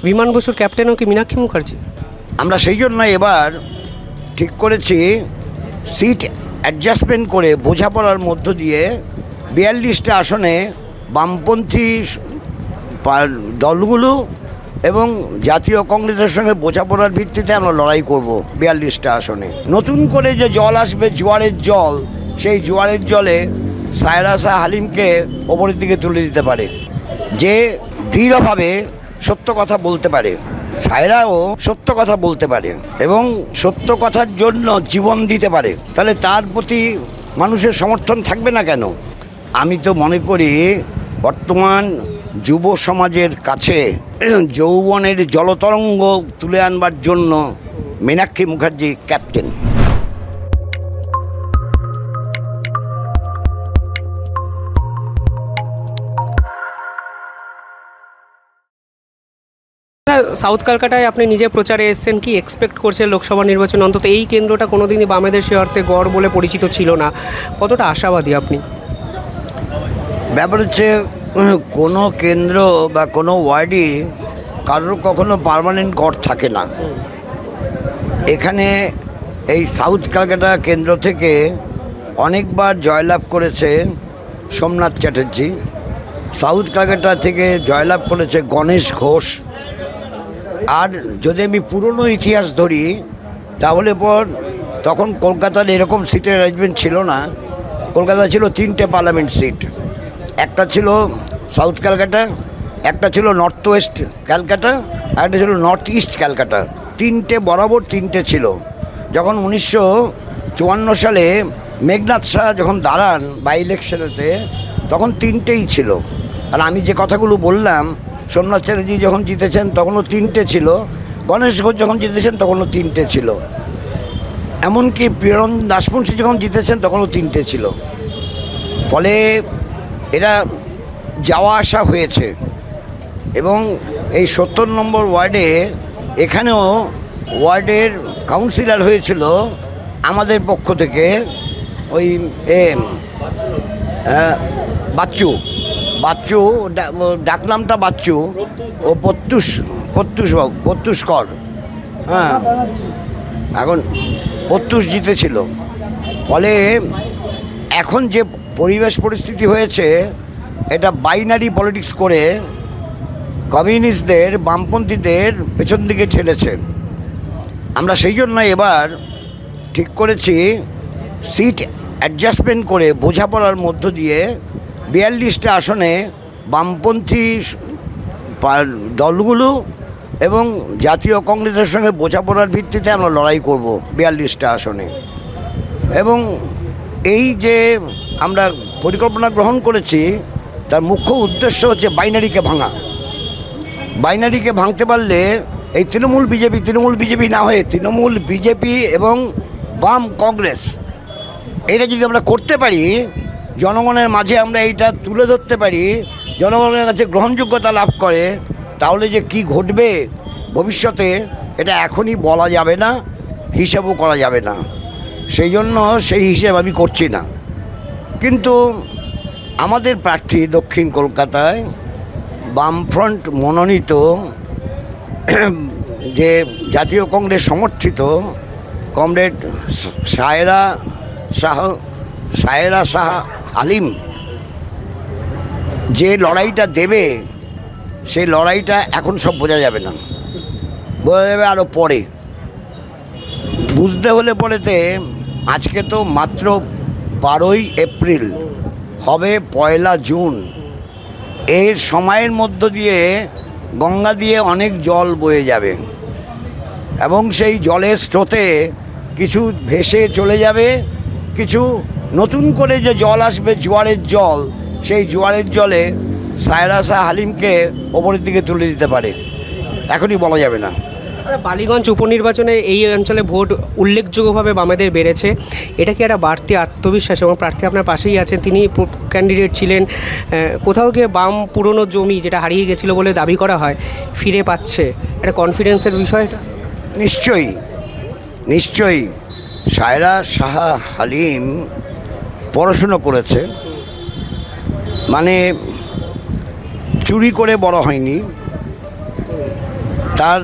বিমান বসুর ক্যাপ্টেনও কি মীনাক্ষী মুখার্জি? আমরা সেই জন্য এবার ঠিক করেছি সিট অ্যাডজাস্টমেন্ট করে বোঝাপড়ার মধ্য দিয়ে 42টা আসনে বামপন্থী দলগুলো এবং জাতীয় কংগ্রেসের সঙ্গে বোঝাপড়ার ভিত্তিতে আমরা লড়াই করব 42টা আসনে। নতুন করে যে জল আসবে, জোয়ারের জল, সেই জোয়ারের জলে সায়রা শাহ হালিমকে ওপরের দিকে তুলে দিতে পারে, যে দৃঢ়ভাবে সত্য কথা বলতে পারে। সায়রাও সত্য কথা বলতে পারে এবং সত্য কথার জন্য জীবন দিতে পারে, তাহলে তার প্রতি মানুষের সমর্থন থাকবে না কেন? আমি তো মনে করি বর্তমান যুব সমাজের কাছে যৌবনের জলতরঙ্গ তুলে আনবার জন্য মীনাক্ষী মুখার্জি ক্যাপ্টেন। সাউথ কলকাতায় আপনি নিজে প্রচারে এসেছেন, কি এক্সপেক্ট করছেন লোকসভা নির্বাচন? অন্তত এই কেন্দ্রটা কোনোদিনই বামেদের সে অর্থে গড় বলে পরিচিত ছিল না, কতটা আশাবাদী আপনি? ব্যাপার হচ্ছে, কোনো কেন্দ্র বা কোনো ওয়ার্ডই কারোর কখনো পার্মানেন্ট গড় থাকে না। এখানে এই সাউথ কলকাতা কেন্দ্র থেকে অনেকবার জয়লাভ করেছে সোমনাথ চ্যাটার্জি, সাউথ কলকাতা থেকে জয়লাভ করেছে গণেশ ঘোষ। আর যদি আমি পুরনো ইতিহাস ধরি তাহলে তখন কলকাতার এরকম সিটের অ্যারেঞ্জমেন্ট ছিল না। কলকাতা ছিল 3টে পার্লামেন্ট সিট, একটা ছিল সাউথ ক্যালকাটা, একটা ছিল নর্থ ওয়েস্ট ক্যালকাটা, আর একটা ছিল নর্থ ইস্ট ক্যালকাটা। 3টে বরাবর 3টে ছিল। যখন 1954 সালে মেঘনাথ শাহ যখন দাঁড়ান বাই ইলেকশনেতে, তখন 3টেই ছিল। আর আমি যে কথাগুলো বললাম, সোমনাথ চ্যাটার্জি যখন জিতেছেন তখনও 3টে ছিল, গণেশ ঘোষ যখন জিতেছেন তখনও 3টে ছিল, এমনকি প্রেরণ দাসমুন্সী যখন জিতেছেন তখনও 3টে ছিল। ফলে এরা যাওয়া আসা হয়েছে। এবং এই 70 নম্বর ওয়ার্ডে এখানেও ওয়ার্ডের কাউন্সিলর হয়েছিল আমাদের পক্ষ থেকে ওই বাচ্চু ডাকনামটা বাচ্চু, ও প্রত্যুষ কর, হ্যাঁ, এখন প্রত্যুষ জিতেছিল। ফলে এখন যে পরিবেশ পরিস্থিতি হয়েছে, এটা বাইনারি পলিটিক্স করে কমিউনিস্টদের, বামপন্থীদের পেছন দিকে ঠেলেছে। আমরা সেই জন্য এবার ঠিক করেছি সিট অ্যাডজাস্টমেন্ট করে বোঝাপড়ার মধ্য দিয়ে 42টা আসনে বামপন্থী দলগুলো এবং জাতীয় কংগ্রেসের সঙ্গে বোঝাপড়ার ভিত্তিতে আমরা লড়াই করব 42টা আসনে। এবং এই যে আমরা পরিকল্পনা গ্রহণ করেছি, তার মুখ্য উদ্দেশ্য হচ্ছে বাইনারিকে ভাঙা। বাইনারিকে ভাঙতে পারলে এই তৃণমূল বিজেপি না হয়ে তৃণমূল বিজেপি এবং বাম কংগ্রেস, এটা যদি আমরা করতে পারি, জনগণের মাঝে আমরা এইটা তুলে ধরতে পারি, জনগণের কাছে গ্রহণযোগ্যতা লাভ করে, তাহলে যে কি ঘটবে ভবিষ্যতে এটা এখনই বলা যাবে না, হিসাবও করা যাবে না। সেই জন্য সেই হিসেব আমি করছি না। কিন্তু আমাদের প্রার্থী দক্ষিণ কলকাতায় বামফ্রন্ট মনোনীত, যে জাতীয় কংগ্রেস সমর্থিত কমরেড সায়রা শাহ হালিম যে লড়াইটা দেবে, সেই লড়াইটা এখন সব বোঝা যাবে না, বোঝা যাবে আরও পরে। বুঝতে হলে পরেতে আজকে তো মাত্র 12ই এপ্রিল, হবে 1 জুন। এর সময়ের মধ্য দিয়ে গঙ্গা দিয়ে অনেক জল বয়ে যাবে এবং সেই জলের স্রোতে কিছু ভেসে চলে যাবে, কিছু নতুন করে যে জল আসবে, জোয়ারের জল, সেই জোয়ারের জলে সায়রা শাহ হালিমকে ওপরের দিকে তুলে দিতে পারে, এখনই বলা যাবে না। বালিগঞ্জ উপনির্বাচনে এই অঞ্চলে ভোট উল্লেখযোগ্যভাবে বামেদের বেড়েছে, এটা কি একটা বাড়তি আত্মবিশ্বাস? এবং প্রার্থী আপনার পাশেই আছেন, তিনি ক্যান্ডিডেট ছিলেন, কোথাও গিয়ে বাম পুরনো জমি যেটা হারিয়ে গেছিলো বলে দাবি করা হয় ফিরে পাচ্ছে, একটা কনফিডেন্সের বিষয় এটা? নিশ্চয়ই সায়রা শাহ হালিম পড়াশুনো করেছে, মানে চুরি করে বড় হয়নি, তার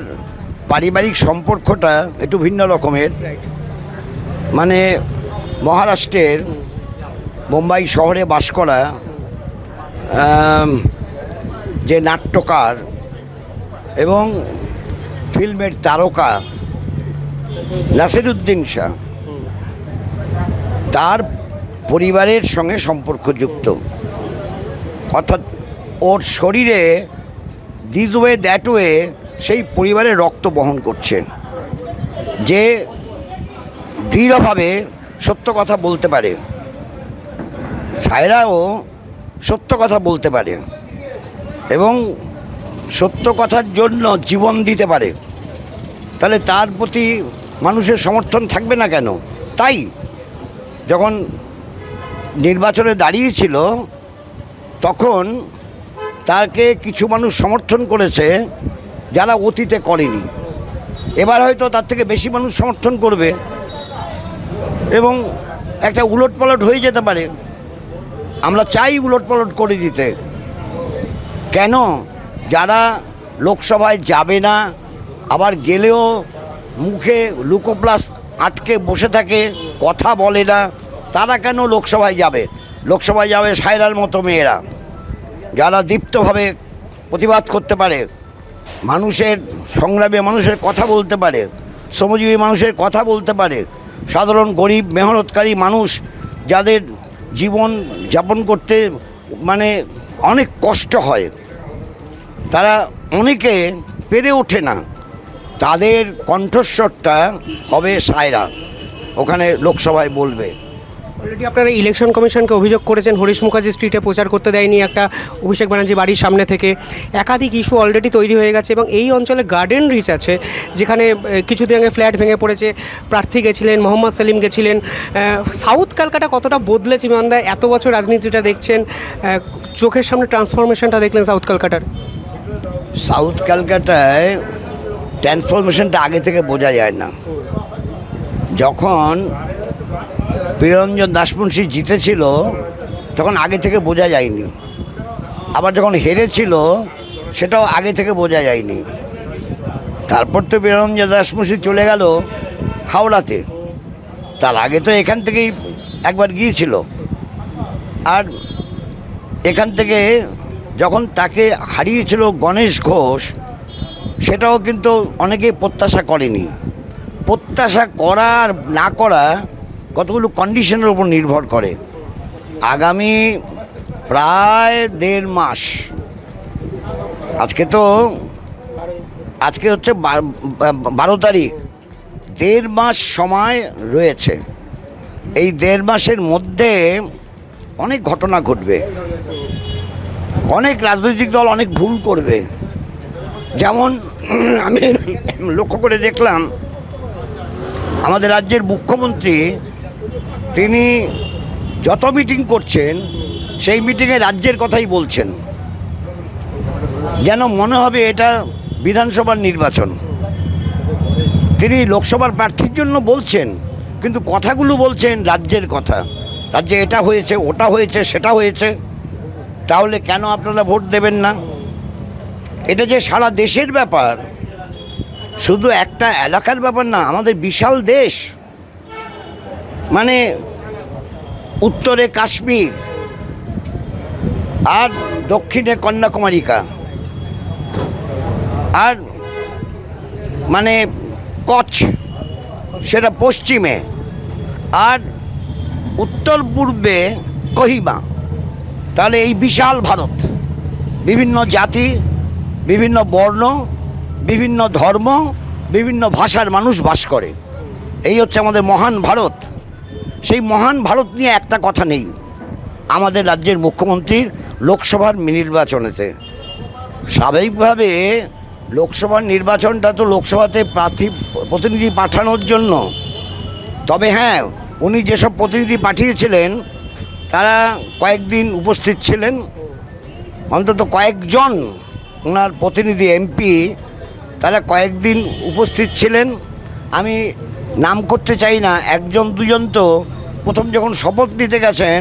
পারিবারিক সম্পর্কটা একটু ভিন্ন রকমের। মানে মহারাষ্ট্রের মুম্বাই শহরে বাস করা যে নাট্যকার এবং ফিল্মের তারকা নাসিরুদ্দিন শাহ, তার পরিবারের সঙ্গে সম্পর্কযুক্ত, অর্থাৎ ওর শরীরে দিস ওয়ে দ্যাট ওয়ে সেই পরিবারের রক্ত বহন করছে, যে দৃঢ়ভাবে সত্য কথা বলতে পারে। সায়রাও সত্য কথা বলতে পারে এবং সত্য কথার জন্য জীবন দিতে পারে, তাহলে তার প্রতি মানুষের সমর্থন থাকবে না কেন? তাই যখন নির্বাচনে দাঁড়িয়েছিল তখন তাকে কিছু মানুষ সমর্থন করেছে যারা অতীতে করেনি। এবার হয়তো তার থেকে বেশি মানুষ সমর্থন করবে এবং একটা উলটপালট হয়ে যেতে পারে। আমরা চাই উলটপালট করে দিতে। কেন? যারা লোকসভায় যাবে না, আবার গেলেও মুখে লুকোপ্লাস আটকে বসে থাকে, কথা বলে না, তারা কেন লোকসভায় যাবে? লোকসভায় যাবে সায়রার মতো মেয়েরা, যারা দীপ্তভাবে প্রতিবাদ করতে পারে, মানুষের সংগ্রামে মানুষের কথা বলতে পারে, শ্রমজীবী মানুষের কথা বলতে পারে, সাধারণ গরিব মেহনতকারী মানুষ যাদের জীবন যাপন করতে মানে অনেক কষ্ট হয়, তারা অনেকে পেরে ওঠে না, তাদের কণ্ঠস্বরটা হবে সায়রা, ওখানে লোকসভায় বলবে। অলরেডি আপনারা ইলেকশন কমিশনকে অভিযোগ করেছেন হরিশ মুখার্জি স্ট্রিটে প্রচার করতে দেয়নি একটা অভিষেক ব্যানার্জি বাড়ির সামনে থেকে। একাধিক ইস্যু অলরেডি তৈরি হয়ে গেছে এবং এই অঞ্চলে গার্ডেন রিচ আছে, যেখানে কিছুদিন আগে ফ্ল্যাট ভেঙে পড়েছে, প্রার্থী গেছিলেন, মোহাম্মদ সেলিম গেছিলেন। সাউথ ক্যালকাটা কতটা বদলেছে বিমানদা? এত বছর রাজনীতিটা দেখছেন, চোখের সামনে ট্রান্সফরমেশনটা দেখলেন সাউথ ক্যালকাটার। সাউথ ক্যালকাটায় ট্রান্সফরমেশনটা আগে থেকে বোঝা যায় না। যখন প্রিয়রঞ্জন দাসমুন্সি জিতেছিল তখন আগে থেকে বোঝা যায়নি, আবার যখন হেরেছিল সেটাও আগে থেকে বোঝা যায়নি। তারপর তো প্রিয়রঞ্জন দাসমুন্সি চলে গেল হাওড়াতে, তার আগে তো এখান থেকেই একবার গিয়েছিল। আর এখান থেকে যখন তাকে হারিয়েছিল গণেশ ঘোষ, সেটাও কিন্তু অনেকেই প্রত্যাশা করেনি। প্রত্যাশা করা আর না করা কতগুলো কন্ডিশনের উপর নির্ভর করে। আগামী প্রায় 1.5 মাস, আজকে হচ্ছে 12 তারিখ, 1.5 মাস সময় রয়েছে। এই 1.5 মাসের মধ্যে অনেক ঘটনা ঘটবে, অনেক রাজনৈতিক দল অনেক ভুল করবে। যেমন আমি লক্ষ্য করে দেখলাম আমাদের রাজ্যের মুখ্যমন্ত্রী, তিনি যত মিটিং করছেন সেই মিটিংয়ে রাজ্যের কথাই বলছেন, যেন মনে হবে এটা বিধানসভার নির্বাচন। তিনি লোকসভার প্রার্থীর জন্য বলছেন, কিন্তু কথাগুলো বলছেন রাজ্যের কথা। রাজ্যে এটা হয়েছে, ওটা হয়েছে, সেটা হয়েছে, তাহলে কেন আপনারা ভোট দেবেন না? এটা যে সারা দেশের ব্যাপার, শুধু একটা এলাকার ব্যাপার না, আমাদের বিশাল দেশ। মানে উত্তরে কাশ্মীর আর দক্ষিণে কন্যাকুমারিকা আর মানে কচ্ছ, সেটা পশ্চিমে, আর উত্তর পূর্বে কোহিমা। তাহলে এই বিশাল ভারত, বিভিন্ন জাতি, বিভিন্ন বর্ণ, বিভিন্ন ধর্ম, বিভিন্ন ভাষার মানুষ বাস করে। এই হচ্ছে আমাদের মহান ভারত। সেই মহান ভারত নিয়ে একটা কথা নেই আমাদের রাজ্যের মুখ্যমন্ত্রীর লোকসভার নির্বাচনেতে। স্বাভাবিকভাবে লোকসভার নির্বাচনটা তো লোকসভাতে প্রতিনিধি পাঠানোর জন্য। তবে হ্যাঁ, উনি যেসব প্রতিনিধি পাঠিয়েছিলেন তারা কয়েকদিন উপস্থিত ছিলেন, অন্তত কয়েকজন ওনার প্রতিনিধি এমপি তারা কয়েকদিন উপস্থিত ছিলেন। আমি নাম করতে চাই না, একজন দুজন তো প্রথম যখন শপথ নিতে গেছেন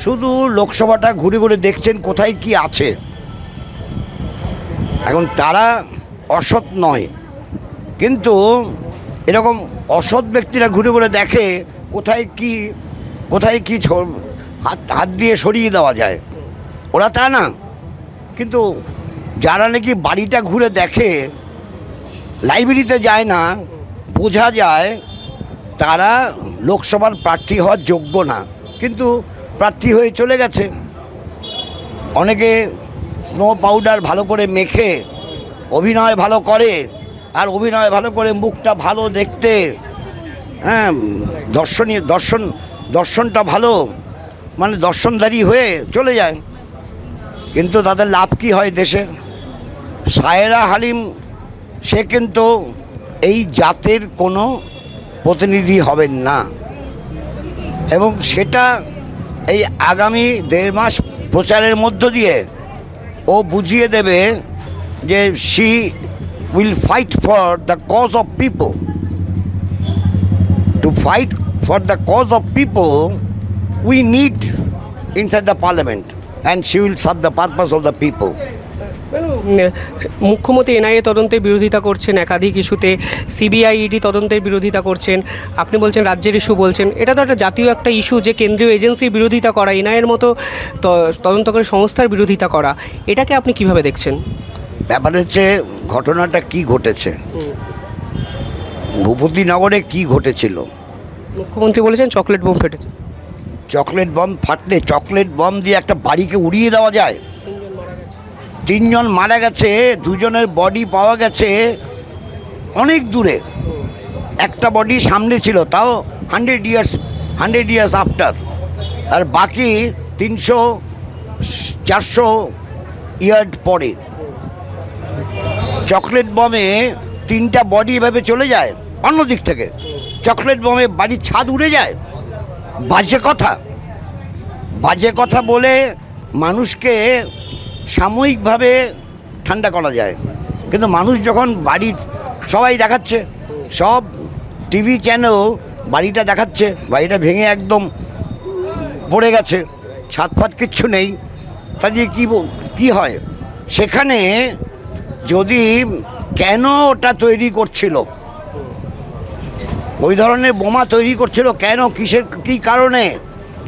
শুধু লোকসভাটা ঘুরে ঘুরে দেখছেন কোথায় কি আছে। এখন তারা অসৎ নয়, কিন্তু এরকম অসৎ ব্যক্তিরা ঘুরে ঘুরে দেখে কোথায় কি হাত দিয়ে সরিয়ে দেওয়া যায়, ওরা তা না। কিন্তু যারা নাকি বাড়িটা ঘুরে দেখে, লাইব্রেরিতে যায় না, বোঝা যায় তারা লোকসভার প্রার্থী হওয়ার যোগ্য না, কিন্তু প্রার্থী হয়ে চলে গেছে। অনেকে স্নো পাউডার ভালো করে মেখে অভিনয় ভালো করে, আর অভিনয় ভালো করে মুখটা ভালো দেখতে, হ্যাঁ, দর্শনটা ভালো, মানে দর্শনধারী হয়ে চলে যায়। কিন্তু তাদের লাভ কি হয় দেশের? সায়েরা হালিম সে কিন্তু এই জাতের কোনো প্রতিনিধি হবেন না, এবং সেটা এই আগামী 1.5 মাস প্রচারের মধ্য দিয়ে ও বুঝিয়ে দেবে যে she will fight for the cause of people. To fight for the cause of people we need inside the parliament, and she will serve the purpose of the people. মুখ্যমন্ত্রী এনআইএ তদন্তের বিরোধিতা করছেন, একাধিক ইস্যুতে সিবিআই ইডি তদন্তের বিরোধিতা করছেন, আপনি বলছেন রাজ্যের ইস্যু বলছেন। এটা তো একটা জাতীয় একটা ইস্যু যে কেন্দ্রীয় এজেন্সির বিরোধিতা করা, এনআইএর মতো তদন্তকারী সংস্থার বিরোধিতা করা, এটাকে আপনি কিভাবে দেখছেন? ব্যাপার হচ্ছে ঘটনাটা কি ঘটেছে, ভূপতিনগরে কি ঘটেছিল। মুখ্যমন্ত্রী বলেছেন চকলেট বোম ফেটেছে। চকলেট বম ফাটলে চকলেট বম দিয়ে একটা বাড়িকে উড়িয়ে দেওয়া যায়? 3 জন মারা গেছে, 2 জনের বডি পাওয়া গেছে অনেক দূরে, একটা বডি সামনে ছিল, তাও 100 ইয়ার্স আফটার, আর বাকি 300-400 ইয়ার পরে। চকলেট বমে 3টা বডি এভাবে চলে যায়, অন্য দিক থেকে চকলেট বমে বাড়ির ছাদ উড়ে যায়। বাজে কথা বলে মানুষকে সাময়িকভাবে ঠান্ডা করা যায়, কিন্তু মানুষ যখন সবাই দেখাচ্ছে, সব টিভি চ্যানেল বাড়িটা দেখাচ্ছে, বাড়িটা ভেঙে একদম পড়ে গেছে, ছাদ ফাদ কিচ্ছু নেই, তা দিয়ে কী হয়? সেখানে যদি কেন ওটা তৈরি করছিল, ওই ধরনের বোমা তৈরি করছিল কেন, কী কারণে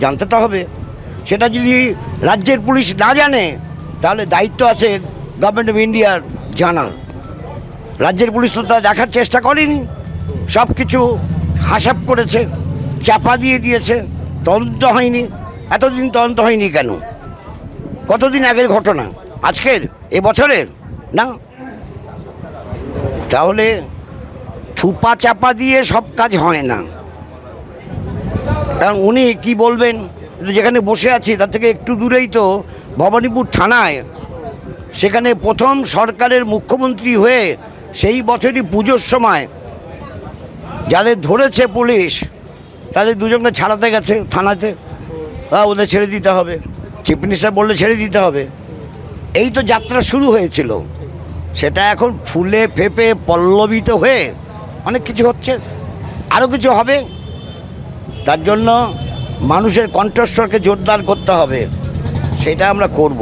জানতে তো হবে। সেটা যদি রাজ্যের পুলিশ না জানে, তাহলে দায়িত্ব আছে গভর্নমেন্ট অফ ইন্ডিয়ার জানার। রাজ্যের পুলিশ তো তা দেখার চেষ্টা করেনি, সব কিছু হাসাপ করেছে, চাপা দিয়েছে, তদন্ত হয়নি। এতদিন তদন্ত হয়নি কেন? কতদিন আগের ঘটনা, আজকের, এবছরের না? তাহলে থুপা চাপা দিয়ে সব কাজ হয় না। কারণ উনি কি বলবেন, যেখানে বসে আছি তার থেকে একটু দূরেই তো ভবানীপুর থানায়, সেখানে প্রথম সরকারের মুখ্যমন্ত্রী হয়ে সেই বছরই পুজোর সময় যাদের ধরেছে পুলিশ, তাদের 2 জনকে ছাড়াতে গেছে থানাতে, ওদের ছেড়ে দিতে হবে, চিফ মিনিস্টার বললে ছেড়ে দিতে হবে। এই তো যাত্রা শুরু হয়েছিল, সেটা এখন ফুলে ফেপে পল্লবিত হয়ে অনেক কিছু হচ্ছে, আরও কিছু হবে। তার জন্য মানুষের কণ্ঠস্বরকে জোরদার করতে হবে, সেটা আমরা করব।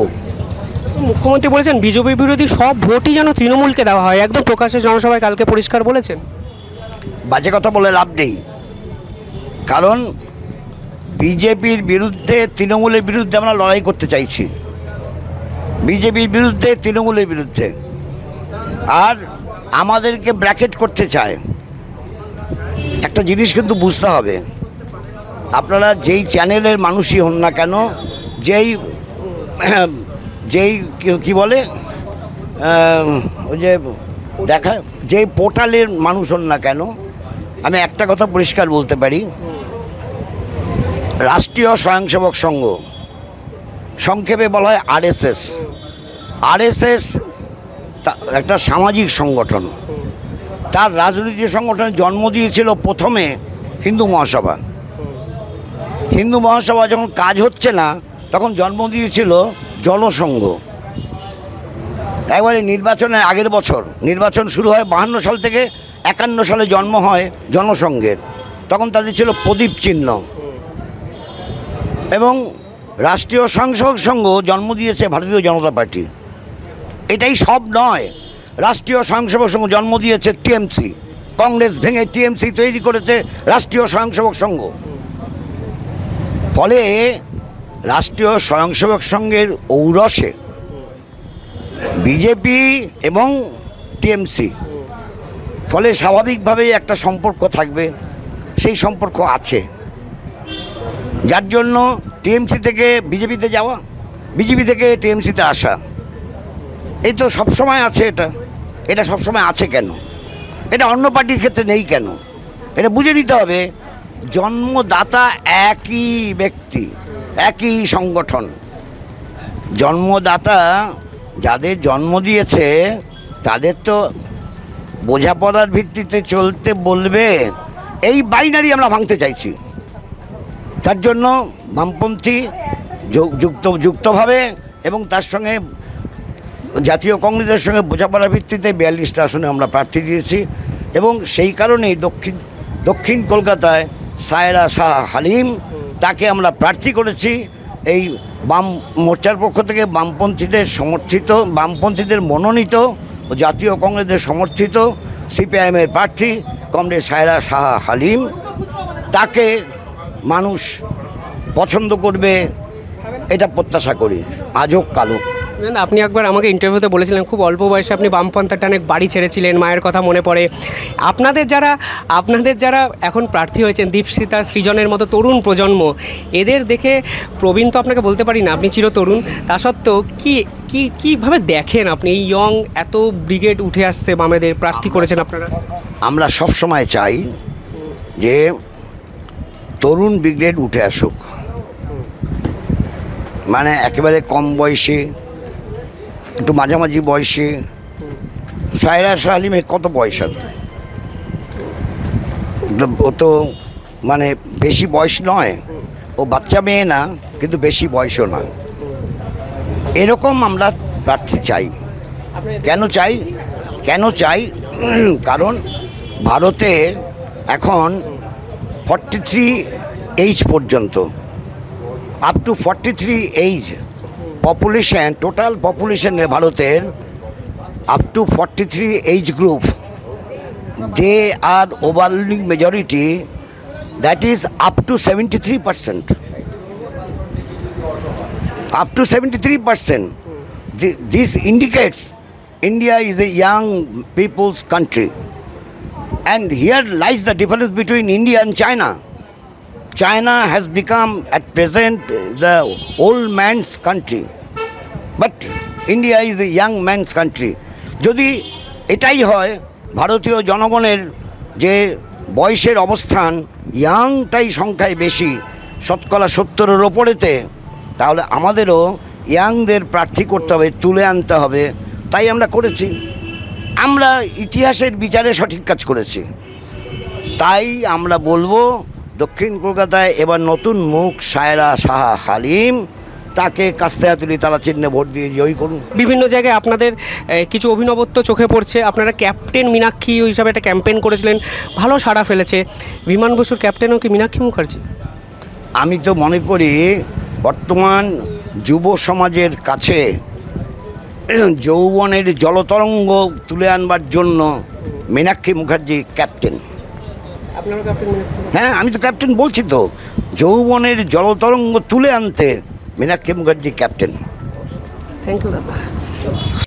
মুখ্যমন্ত্রী বলেছেন বিজেপি বিরোধী সব ভোটই যেন তৃণমূলকে দেওয়া হয়, একদম প্রকাশ্যে জনসভায় কালকে পরিষ্কার বলেছেন। বাজে কথা বলে লাভ নেই, কারণ বিজেপির বিরুদ্ধে তৃণমূলের বিরুদ্ধে আমরা লড়াই করতে চাইছি, বিজেপির বিরুদ্ধে তৃণমূলের বিরুদ্ধে, আর আমাদেরকে ব্র্যাকেট করতে চায়। একটা জিনিস কিন্তু বুঝতে হবে, আপনারা যেই চ্যানেলের মানুষই হন না কেন, যেই কি বলে ওই যে যেই পোর্টালের মানুষ হন না কেন, আমি একটা কথা পরিষ্কার বলতে পারি, রাষ্ট্রীয় স্বয়ংসেবক সংঘ, সংক্ষেপে বলা হয় আরএসএস একটা সামাজিক সংগঠন। তার রাজনৈতিক সংগঠনের জন্ম দিয়েছিল প্রথমে হিন্দু মহাসভা। হিন্দু মহাসভা যখন কাজ হচ্ছে না, তখন জন্ম দিয়েছিল জনসংঘ। একবারে নির্বাচনের আগের বছর, নির্বাচন শুরু হয় 52 সাল থেকে, 51 সালে জন্ম হয় জনসংঘের। তখন তাদের ছিল প্রদীপ চিহ্ন। এবং রাষ্ট্রীয় স্বয়ংসেবক সংঘ জন্ম দিয়েছে ভারতীয় জনতা পার্টি। এটাই সব নয়, রাষ্ট্রীয় স্বয়ংসেবক সংঘ জন্ম দিয়েছে টিএমসি। কংগ্রেস ভেঙে টিএমসি তৈরি করেছে রাষ্ট্রীয় স্বয়ংসেবক সংঘ। ফলে রাষ্ট্রীয় স্বয়ংসেবক সংঘের ঔরসে বিজেপি এবং টিএমসি, ফলে স্বাভাবিকভাবেই একটা সম্পর্ক থাকবে, সেই সম্পর্ক আছে। যার জন্য টিএমসি থেকে বিজেপিতে যাওয়া, বিজেপি থেকে টিএমসিতে আসা, এই তো সবসময় আছে। এটা সবসময় আছে কেন? এটা অন্য পার্টির ক্ষেত্রে নেই কেন? এটা বুঝে নিতে হবে। জন্মদাতা একই ব্যক্তি, একই সংগঠন। জন্মদাতা যাদের জন্ম দিয়েছে তাদের তো বোঝাপড়ার ভিত্তিতে চলতে বলবে। এই বাইনারি আমরা ভাঙতে চাইছি। তার জন্য বামপন্থী যুক্তভাবে এবং তার সঙ্গে জাতীয় কংগ্রেসের সঙ্গে বোঝাপড়ার ভিত্তিতে 42টা আসনে আমরা প্রার্থী দিয়েছি। এবং সেই কারণেই দক্ষিণ কলকাতায় সায়রা শাহ হালিম, তাকে আমরা প্রার্থী করেছি। এই বাম মোর্চার পক্ষ থেকে বামপন্থীদের সমর্থিত, বামপন্থীদের মনোনীত ও জাতীয় কংগ্রেসের সমর্থিত সিপিআইএমের প্রার্থী কমরেড সায়রা শাহ হালিম, তাকে মানুষ পছন্দ করবে এটা প্রত্যাশা করি, আজ হোক কাল হোক। আপনি একবার আমাকে ইন্টারভিউতে বলেছিলেন খুব অল্প বয়সে আপনি বামপন্থার টানে বাড়ি ছেড়েছিলেন, মায়ের কথা মনে পড়ে। আপনাদের যারা এখন প্রার্থী হয়েছেন, দীপশিতা, সৃজনের মতো তরুণ প্রজন্ম, এদের দেখে প্রবীণ তো আপনাকে বলতে পারি না, আপনি চিরতরুণ, তা সত্ত্বেও কীভাবে দেখেন আপনি এই ইয়ং এত ব্রিগেড উঠে আসছে বামেদের, প্রার্থী করেছেন আপনারা? আমরা সব সময় চাই যে তরুণ ব্রিগেড উঠে আসুক, মানে একেবারে কম বয়সে, একটু মাঝামাঝি বয়সে। সায়রা শাহ হালিমের কত বয়স আছে? ও তো মানে বেশি বয়স নয়, ও বাচ্চা মেয়ে না, কিন্তু বেশি বয়সও না। এরকম আমরা প্রার্থী চাই। কেন চাই? কারণ ভারতে এখন 43 এইজ পর্যন্ত, up to 43 age population, total পপুলেশনে ভারতের up to 43 age group, they are overwhelming majority, that is up to 73%. Up to 73%. This indicates India is a young people's country. And here lies the difference between India and China. China has become at present the old man's country. But India is a young man's country. যদি এটাই হয়, ভারতীয় জনগণের যে বয়সের অবস্থান, ইয়াংটাই সংখ্যায় বেশি, শতকরা 70-এর ওপরেতে, তাহলে আমাদেরও ইয়াংদের প্রার্থী করতে হবে, তুলে আনতে হবে। তাই আমরা করেছি, আমরা ইতিহাসের বিচারে সঠিক কাজ করেছি। তাই আমরা বলবো দক্ষিণ কলকাতায় এবার নতুন মুখ সায়রা শাহ হালিম, তাকে কাস্তে হাতুড়ি তারা চিহ্নে ভোট দিয়ে জয়ী করুন। বিভিন্ন জায়গায় আপনাদের কিছু অভিনবত্ব চোখে পড়ছে। আপনারা ক্যাপ্টেন মীনাক্ষী হিসাবে একটা ক্যাম্পেইন করেছিলেন, ভালো সাড়া ফেলেছে। বিমান বসুর ক্যাপ্টেনও কি মীনাক্ষী মুখার্জি? আমি তো মনে করি বর্তমান যুব সমাজের কাছে যৌবনের জলতরঙ্গ তুলে আনবার জন্য মীনাক্ষী মুখার্জি ক্যাপ্টেন। হ্যাঁ, আমি তো ক্যাপ্টেন বলছি তো, যৌবনের জলতরঙ্গ তুলে আনতে Meenakshi Mukherjee captain. Thank you দাদা।